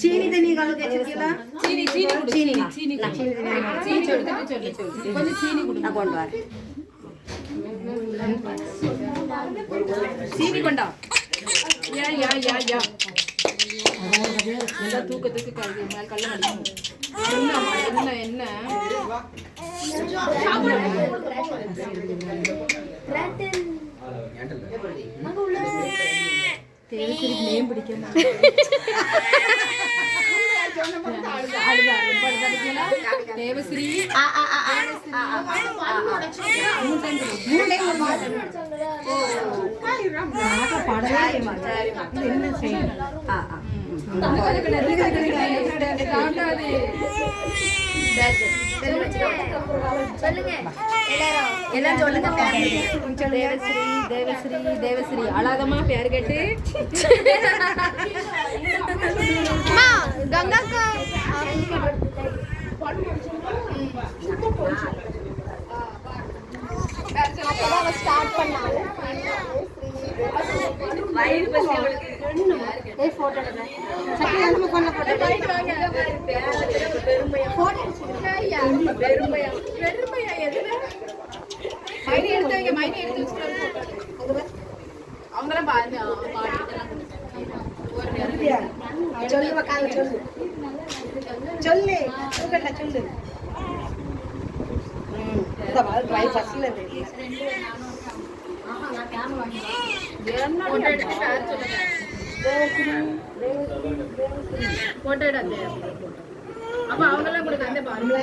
சீனி தண்ணி கலந்து வச்சிருக்கீங்களா? சீனி கொஞ்சம் சீனி கொடு. நான் கொண்டு வரேன். சீனி கொண்டா. யா நல்லா தூக்கத்துக்கு கல்ல அடிக்கும். என்ன நேம் பிடிக்கணும். தேவஸ்ரீ தேவஸ்ரீ அழாதமா பேர் கேட்டு கங்காக்கா ஸ்டார்ட் பண்ணாங்க. அவங்களாம் பாருங்க சொல்லு சொல்லு. அப்ப அவங்கெல்லாம் கூட கந்த பாருங்க.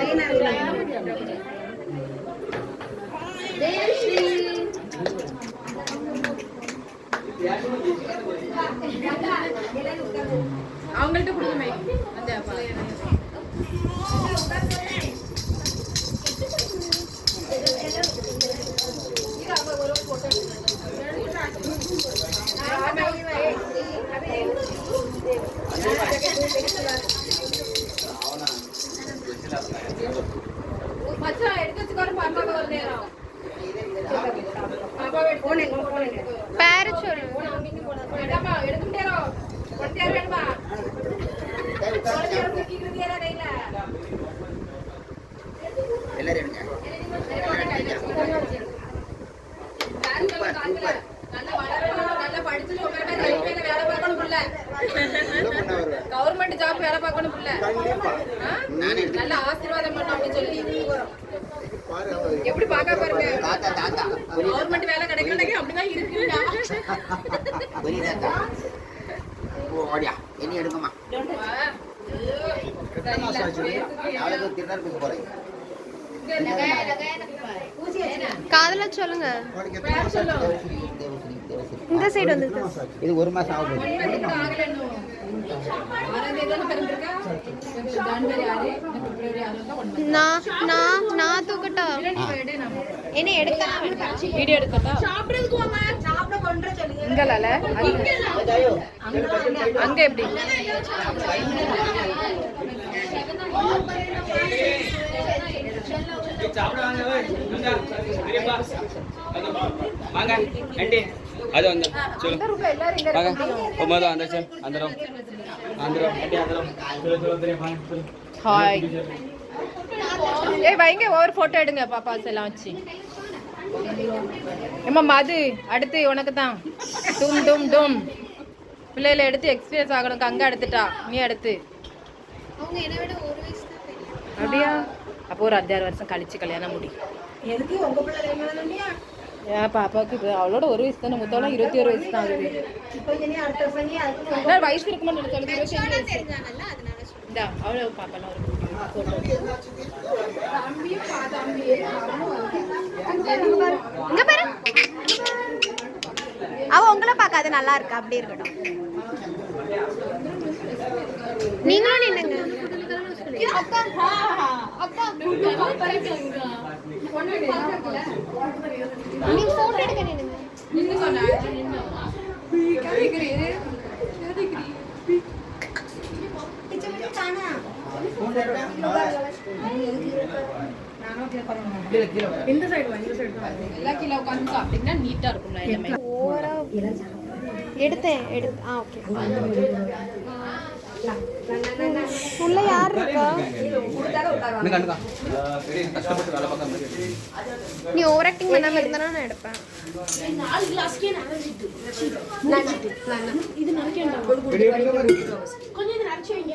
அவங்கள்ட்ட கொடுங்க அந்த மச்சான் எடுத்து வச்சுக்கோரு. பாப்பா ஒரு நேரம் பேரு சொல்லு. எடுத்துட்டேரோ கொண்டேர் வேணுமா? கவர்மெண்ட் ஜாப் வேலை பார்க்கணும். நல்ல ஆசீர்வாதம் பண்ணும் அப்படின்னு சொல்லி எப்படி பாக்க பாருங்க. கவர்மெண்ட் வேலை கிடைக்கணும் அப்படிதான் இருக்கு. காதல சொல்லுங்க. இந்த சைடு வந்து இது ஒரு மாசம் ஆகுது. நான் தூக்கட்டா? என்ன எடுக்கலாம்? வீடியோ எடுக்கட்டா? இங்கலால அங்க எப்படி అది ఉంది చూడు బాగా అందరూ అందరూ అందరూ అంటే అందరూ ஹாய் ஏய் வைங்க ஒரு போட்டோ எடுங்க பாப்பாஸ் எல்லாம் வச்சு. ஏம்மா மது அடுத்து உனக்கு தான். டும் டும் டும் பிள்ளைகளை எடுத்து எக்ஸ்பீரியன்ஸ் ஆகணும். கங்கா எடுத்துட்டா, நீ அடுத்து. அப்படியா? அப்போ ஒரு 5-6 வருஷம் கழிச்சு கல்யாணம் முடி. ஏன் பாப்பாவுக்கு இப்போ அவளோட 1 வயசு தானே. மொத்தம் 21 வயசு தான் ஆகுது. வயசு இருக்குமா? இந்தா அவ்வளோ பாப்பாலாம் ஒரு இங்க பாரு. அவ உங்களை பார்க்காத நல்லா இருக்கா? அப்படி இருக்கட்டும். நீங்களும் நின்னுங்க. நீ போட்டோ எடுக்க நின்னுங்க. இந்த சைடு எல்லா கீழே உட்காந்து சாப்பிட்டீங்கன்னா நீட்டா இருக்கும்ல எல்லாமே. எடுத்தேன். ஓகே. உள்ள யார் இருக்கா? கஷ்டப்பட்டு வேலை பார்க்காம நீ ஓவர் ஆக்டிங் பண்ணாம இருந்தா நான் எடுப்பேன். கொஞ்சம் இது நடிச்சு வைங்க.